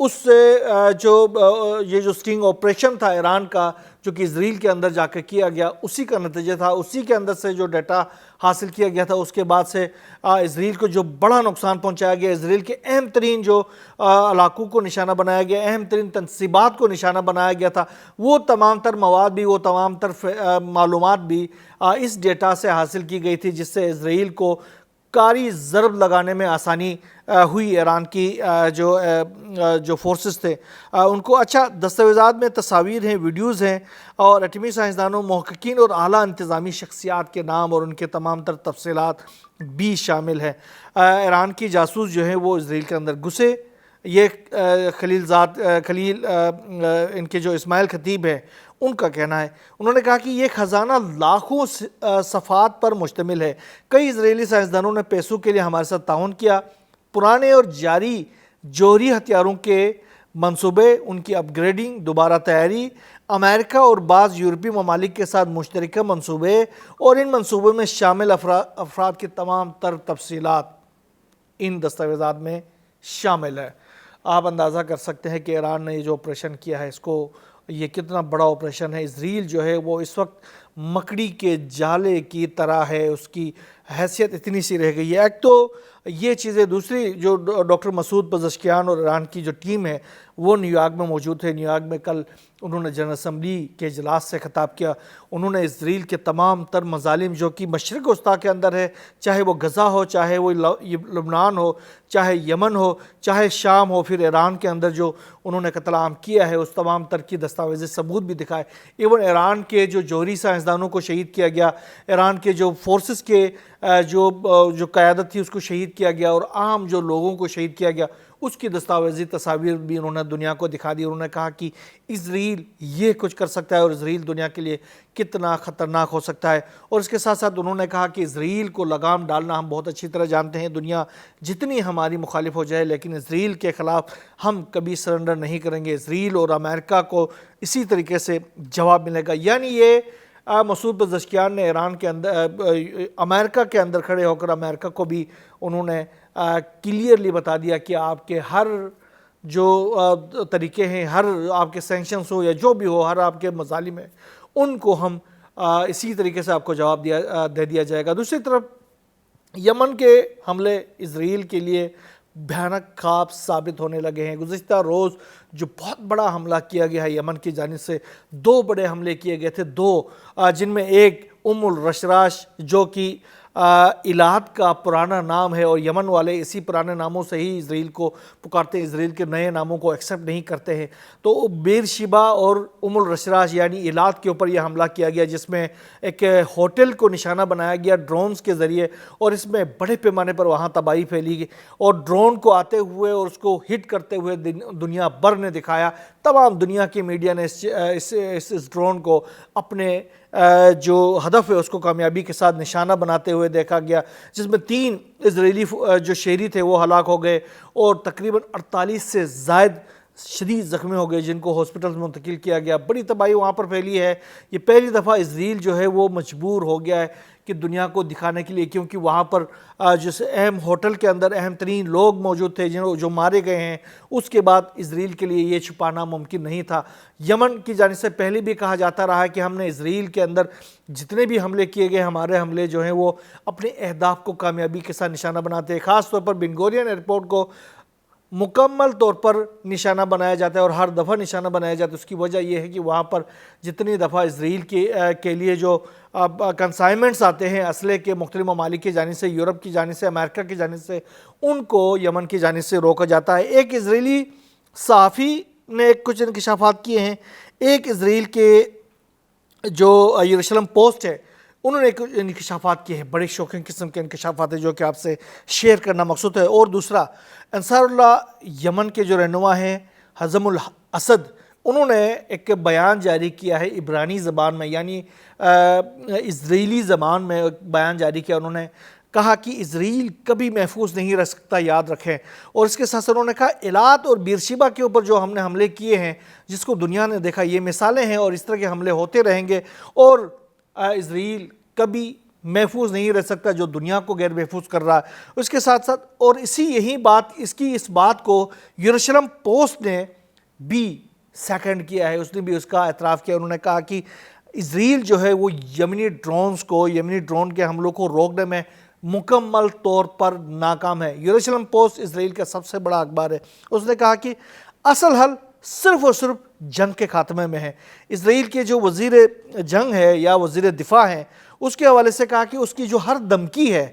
اس سے یہ جو سٹنگ آپریشن تھا ایران کا جو کہ اسرائیل کے اندر جا کے کیا گیا، اسی کا نتیجہ تھا، اسی کے اندر سے جو ڈیٹا حاصل کیا گیا تھا، اس کے بعد سے اسرائیل کو جو بڑا نقصان پہنچایا گیا، اسرائیل کے اہم ترین جو علاقوں کو نشانہ بنایا گیا، اہم ترین تنصیبات کو نشانہ بنایا گیا تھا، وہ تمام تر مواد بھی، وہ تمام تر معلومات بھی اس ڈیٹا سے حاصل کی گئی تھی، جس سے اسرائیل کو کاری ضرب لگانے میں آسانی ہوئی۔ ایران کی جو فورسز تھے ان کو اچھا دستاویزات میں تصاویر ہیں، ویڈیوز ہیں، اور ایٹمی سائنسدانوں، محققین اور اعلیٰ انتظامی شخصیات کے نام اور ان کے تمام تر تفصیلات بھی شامل ہیں۔ ایران کی جاسوس جو ہیں وہ اسرائیل کے اندر گھسے۔ یہ خلیل ان کے جو اسماعیل خطیب ہیں ان کا کہنا ہے، انہوں نے کہا کہ یہ خزانہ لاکھوں صفحات پر مشتمل ہے۔ کئی اسرائیلی سائنسدانوں نے پیسوں کے لیے ہمارے ساتھ تعاون کیا، پرانے اور جاری جوہری ہتھیاروں کے منصوبے، ان کی اپ گریڈنگ، دوبارہ تیاری، امریکہ اور بعض یورپی ممالک کے ساتھ مشترکہ منصوبے اور ان منصوبوں میں شامل افراد کی تمام تر تفصیلات ان دستاویزات میں شامل ہے۔ آپ اندازہ کر سکتے ہیں کہ ایران نے یہ جو آپریشن کیا ہے، اس کو یہ کتنا بڑا آپریشن ہے۔ اسرائیل جو ہے وہ اس وقت مکڑی کے جالے کی طرح ہے، اس کی حیثیت اتنی سی رہ گئی ہے۔ ایک تو یہ چیزیں، دوسری جو ڈاکٹر مسعود پزشکیان اور ایران کی جو ٹیم ہے وہ نیو یارک میں موجود تھے۔ نیو یارک میں کل انہوں نے جنرل اسمبلی کے اجلاس سے خطاب کیا۔ انہوں نے اسرائیل کے تمام تر مظالم جو کہ مشرق وسطیٰ کے اندر ہے، چاہے وہ غزہ ہو، چاہے وہ لبنان ہو، چاہے یمن ہو، چاہے شام ہو، پھر ایران کے اندر جو انہوں نے قتل عام کیا ہے، اس تمام تر کی دستاویزی ثبوت بھی دکھائے۔ ایون ایران کے جو جوہری سائنسدانوں کو شہید کیا گیا، ایران کے جو فورسز کے جو قیادت تھی اس کو شہید کیا گیا، اور عام جو لوگوں کو شہید کیا گیا، اس کی دستاویزی تصاویر بھی انہوں نے دنیا کو دکھا دی۔ انہوں نے کہا کہ اسرائیل یہ کچھ کر سکتا ہے اور اسرائیل دنیا کے لیے کتنا خطرناک ہو سکتا ہے۔ اور اس کے ساتھ ساتھ انہوں نے کہا کہ اسرائیل کو لگام ڈالنا ہم بہت اچھی طرح جانتے ہیں، دنیا جتنی ہماری مخالف ہو جائے لیکن اسرائیل کے خلاف ہم کبھی سرنڈر نہیں کریں گے۔ اسرائیل اور امریکہ کو اسی طریقے سے جواب ملے گا۔ یعنی یہ مسعود پزشکیان نے ایران کے اندر، امریکہ کے اندر کھڑے ہو کر امریکہ کو بھی انہوں نے کلیئرلی بتا دیا کہ آپ کے ہر جو طریقے ہیں، ہر آپ کے سینکشنز ہو یا جو بھی ہو، ہر آپ کے مظالم ہیں، ان کو ہم اسی طریقے سے آپ کو جواب دے دیا جائے گا۔ دوسری طرف یمن کے حملے اسرائیل کے لیے بھیانک خواب ثابت ہونے لگے ہیں۔ گزشتہ روز جو بہت بڑا حملہ کیا گیا ہے یمن کی جانب سے، 2 بڑے حملے کیے گئے تھے، 2 جن میں ایک الرشراش جو کہ ایلات کا پرانا نام ہے، اور یمن والے اسی پرانے ناموں سے ہی اسرائیل کو پکارتے ہیں، اسرائیل کے نئے ناموں کو ایکسیپٹ نہیں کرتے ہیں۔ تو بیر شیبا اور الرشراش یعنی ایلات کے اوپر یہ حملہ کیا گیا، جس میں ایک ہوٹل کو نشانہ بنایا گیا ڈرونز کے ذریعے، اور اس میں بڑے پیمانے پر وہاں تباہی پھیلی گئی، اور ڈرون کو آتے ہوئے اور اس کو ہٹ کرتے ہوئے دنیا بھر نے دکھایا۔ تمام دنیا کی میڈیا نے اس ڈرون کو اپنے جو ہدف ہے اس کو کامیابی کے ساتھ نشانہ بناتے ہوئے دیکھا گیا، جس میں 3 اسرائیلی جو شہری تھے وہ ہلاک ہو گئے، اور تقریباً 48 سے زائد شدید زخمی ہو گئے، جن کو ہاسپٹل منتقل کیا گیا۔ بڑی تباہی وہاں پر پھیلی ہے۔ یہ پہلی دفعہ اسرائیل جو ہے وہ مجبور ہو گیا ہے کہ دنیا کو دکھانے کے لیے، کیونکہ وہاں پر جس اہم ہوٹل کے اندر اہم ترین لوگ موجود تھے جو مارے گئے ہیں، اس کے بعد اسرائیل کے لیے یہ چھپانا ممکن نہیں تھا۔ یمن کی جانب سے پہلے بھی کہا جاتا رہا ہے کہ ہم نے اسرائیل کے اندر جتنے بھی حملے کیے گئے، ہمارے حملے جو ہیں وہ اپنے اہداف کو کامیابی کے ساتھ نشانہ بناتے ہیں۔ خاص طور پر بن گورین ایئرپورٹ کو مکمل طور پر نشانہ بنایا جاتا ہے، اور ہر دفعہ نشانہ بنایا جاتا ہے۔ اس کی وجہ یہ ہے کہ وہاں پر جتنی دفعہ اسرائیل کے لیے جو کنسائنمنٹس آتے ہیں اسلحے کے مختلف ممالک کی جانب سے، یورپ کی جانب سے، امریکہ کی جانب سے، ان کو یمن کی جانب سے روکا جاتا ہے۔ ایک اسرائیلی صحافی نے کچھ انکشافات کیے ہیں۔ ایک اسرائیل کے جو یروشلم پوسٹ ہے، انہوں نے کچھ انکشافات کیے ہیں، بڑے شوکنگ قسم کے انکشافات ہیں جو کہ آپ سے شیئر کرنا مقصود ہے۔ اور دوسرا، انصار اللہ یمن کے جو رہنما ہیں حزم الاسد، انہوں نے ایک بیان جاری کیا ہے عبرانی زبان میں، یعنی اسرائیلی زبان میں بیان جاری کیا۔ انہوں نے کہا کہ اسرائیل کبھی محفوظ نہیں رہ سکتا، یاد رکھیں۔ اور اس کے ساتھ انہوں نے کہا ایلات اور بیرشیبا کے اوپر جو ہم نے حملے کیے ہیں، جس کو دنیا نے دیکھا، یہ مثالیں ہیں اور اس طرح کے حملے ہوتے رہیں گے، اور اسرائیل کبھی محفوظ نہیں رہ سکتا جو دنیا کو غیر محفوظ کر رہا ہے۔ اس کے ساتھ ساتھ اور اس بات کو یروشلم پوسٹ نے بھی سیکنڈ کیا ہے، اس نے بھی اس کا اعتراف کیا۔ انہوں نے کہا کہ اسرائیل جو ہے وہ یمنی ڈرون کے حملوں کو روکنے میں مکمل طور پر ناکام ہے۔ یروشلم پوسٹ اسرائیل کا سب سے بڑا اخبار ہے۔ اس نے کہا کہ اصل حل صرف اور صرف جنگ کے خاتمے میں ہے۔ اسرائیل کے جو وزیر جنگ ہے یا وزیر دفاع ہے، اس کے حوالے سے کہا کہ اس کی جو ہر دھمکی ہے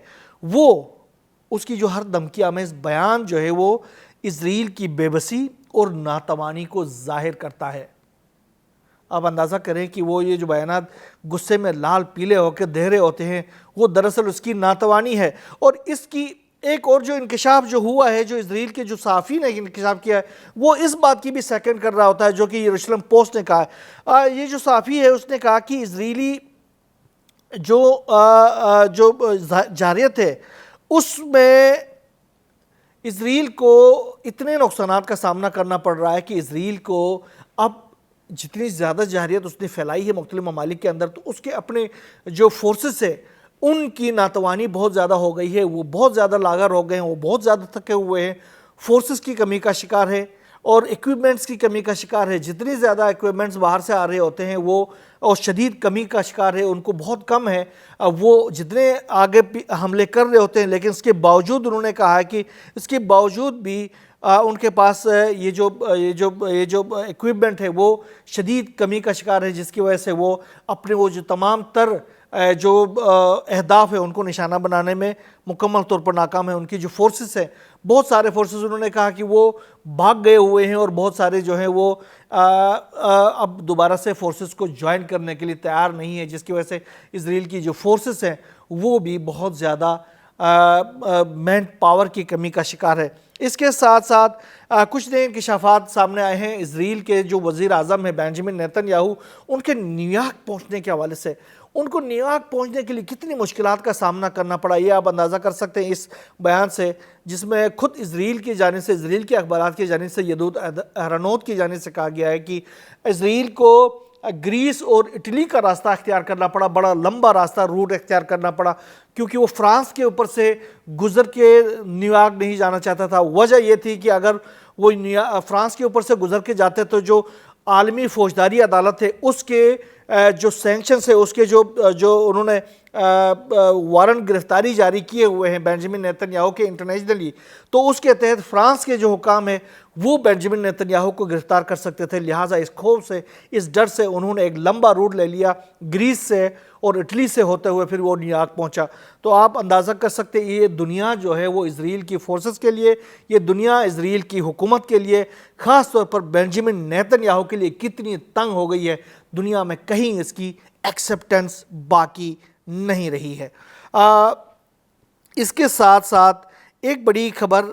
اس کی جو ہر دھمکی آمیز بیان جو ہے وہ اسرائیل کی بے بسی اور ناتوانی کو ظاہر کرتا ہے۔ آپ اندازہ کریں کہ وہ یہ جو بیانات غصے میں لال پیلے ہو کے دہرے ہوتے ہیں، وہ دراصل اس کی ناتوانی ہے۔ اور اس کی ایک اور جو انکشاف جو ہوا ہے، جو اسرائیل کے جو صحافی نے انکشاف کیا ہے، وہ اس بات کی بھی سیکنڈ کر رہا ہوتا ہے جو کہ یروشلم پوسٹ نے کہا ہے۔ یہ جو صحافی ہے اس نے کہا کہ اسرائیلی جو جارحیت ہے اس میں اسرائیل کو اتنے نقصانات کا سامنا کرنا پڑ رہا ہے کہ اسرائیل کو اب جتنی زیادہ جارحیت اس نے پھیلائی ہے مختلف ممالک کے اندر، تو اس کے اپنے جو فورسز ہیں ان کی ناتوانی بہت زیادہ ہو گئی ہے، وہ بہت زیادہ لاغر ہو گئے ہیں، وہ بہت زیادہ تھکے ہوئے ہیں، فورسز کی کمی کا شکار ہے اور ایکوپمنٹس کی کمی کا شکار ہے۔ جتنی زیادہ ایکوپمنٹس باہر سے آ رہے ہوتے ہیں وہ اور شدید کمی کا شکار ہے، ان کو بہت کم ہے، وہ جتنے آگے حملے کر رہے ہوتے ہیں، لیکن اس کے باوجود انہوں نے کہا ہے کہ اس کے باوجود بھی ان کے پاس یہ جو ایکوپمنٹ ہے وہ شدید کمی کا شکار ہے، جس کی وجہ سے وہ اپنے وہ جو تمام تر جو اہداف ہیں ان کو نشانہ بنانے میں مکمل طور پر ناکام ہے۔ ان کی جو فورسز ہیں، بہت سارے فورسز انہوں نے کہا کہ وہ بھاگ گئے ہوئے ہیں اور بہت سارے جو ہیں وہ اب دوبارہ سے فورسز کو جوائن کرنے کے لیے تیار نہیں ہے، جس کی وجہ سے اسرائیل کی جو فورسز ہیں وہ بھی بہت زیادہ مین پاور کی کمی کا شکار ہے۔ اس کے ساتھ ساتھ کچھ نئے انکشافات سامنے آئے ہیں اسرائیل کے جو وزیر اعظم ہیں بنجامن نیتن یاہو، ان کے نیو یارک پہنچنے کے حوالے سے ان کو نیو یارک پہنچنے کے لیے کتنی مشکلات کا سامنا کرنا پڑا، یہ آپ اندازہ کر سکتے ہیں اس بیان سے، جس میں خود اسرائیل کی جانب سے، اسرائیل کے اخبارات کی جانب سے، یدوت اہرونوت کی جانب سے کہا گیا ہے کہ اسرائیل کو گریس اور اٹلی کا راستہ اختیار کرنا پڑا، بڑا لمبا راستہ روٹ اختیار کرنا پڑا، کیونکہ وہ فرانس کے اوپر سے گزر کے نیو یارک نہیں جانا چاہتا تھا۔ وجہ یہ تھی کہ اگر وہ فرانس کے اوپر سے گزر کے جاتے تو جو عالمی فوجداری عدالت ہے اس کے جو سینکشنز ہے، اس کے جو انہوں نے وارنٹ گرفتاری جاری کیے ہوئے ہیں بنجامن نیتن یاہو کے انٹرنیشنلی، تو اس کے تحت فرانس کے جو حکام ہیں وہ بنجامن نیتن یاہو کو گرفتار کر سکتے تھے۔ لہٰذا اس خوف سے، اس ڈر سے انہوں نے ایک لمبا روٹ لے لیا گریس سے اور اٹلی سے ہوتے ہوئے پھر وہ نیو یارک پہنچا۔ تو آپ اندازہ کر سکتے ہیں یہ دنیا جو ہے وہ اسرائیل کی فورسز کے لیے، یہ دنیا اسرائیل کی حکومت کے لیے، خاص طور پر بنجامن نیتن یاہو کے لیے کتنی تنگ ہو گئی ہے۔ دنیا میں کہیں اس کی ایکسیپٹنس باقی نہیں رہی ہے۔ اس کے ساتھ ساتھ ایک بڑی خبر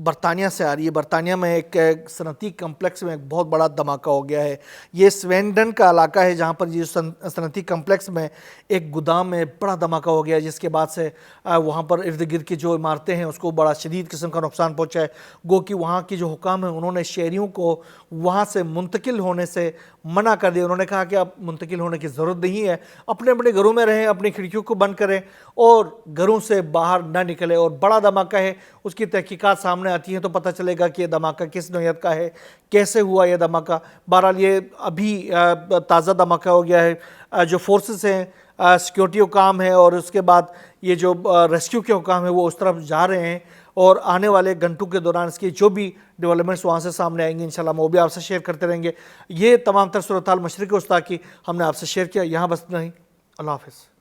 برطانیہ سے آ رہی ہے۔ برطانیہ میں ایک صنعتی کمپلیکس میں ایک بہت بڑا دھماکہ ہو گیا ہے۔ یہ سوینڈن کا علاقہ ہے جہاں پر یہ صنعتی کمپلیکس میں ایک گودام میں بڑا دھماکہ ہو گیا، جس کے بعد سے وہاں پر ارد گرد کی جو عمارتیں ہیں اس کو بڑا شدید قسم کا نقصان پہنچا ہے۔ گو کہ وہاں کی جو حکام ہیں انہوں نے شہریوں کو وہاں سے منتقل ہونے سے منع کر دیا۔ انہوں نے کہا کہ اب منتقل ہونے کی ضرورت نہیں ہے، اپنے اپنے گھروں میں رہیں، اپنی کھڑکیوں کو بند کریں اور گھروں سے باہر نہ نکلیں۔ اور بڑا دھماکہ ہے، اس کی تحقیقات سامنے آتی ہیں تو پتہ چلے گا کہ یہ دھماکہ کس نوعیت کا ہے، کیسے ہوا یہ دھماکہ۔ بہرحال یہ ابھی تازہ دھماکہ ہو گیا ہے۔ جو فورسز ہیں، سیکیورٹی حکام ہے اور اس کے بعد یہ جو ریسکیو کے حکام ہیں وہ اس طرف جا رہے ہیں، اور آنے والے گھنٹوں کے دوران اس کی جو بھی ڈیولپمنٹس وہاں سے سامنے آئیں گے انشاءاللہ وہ بھی آپ سے شیئر کرتے رہیں گے۔ یہ تمام تر صورتحال مشرق وسطیٰ کی ہم نے آپ سے شیئر کیا، یہاں بس نہیں۔ اللہ حافظ۔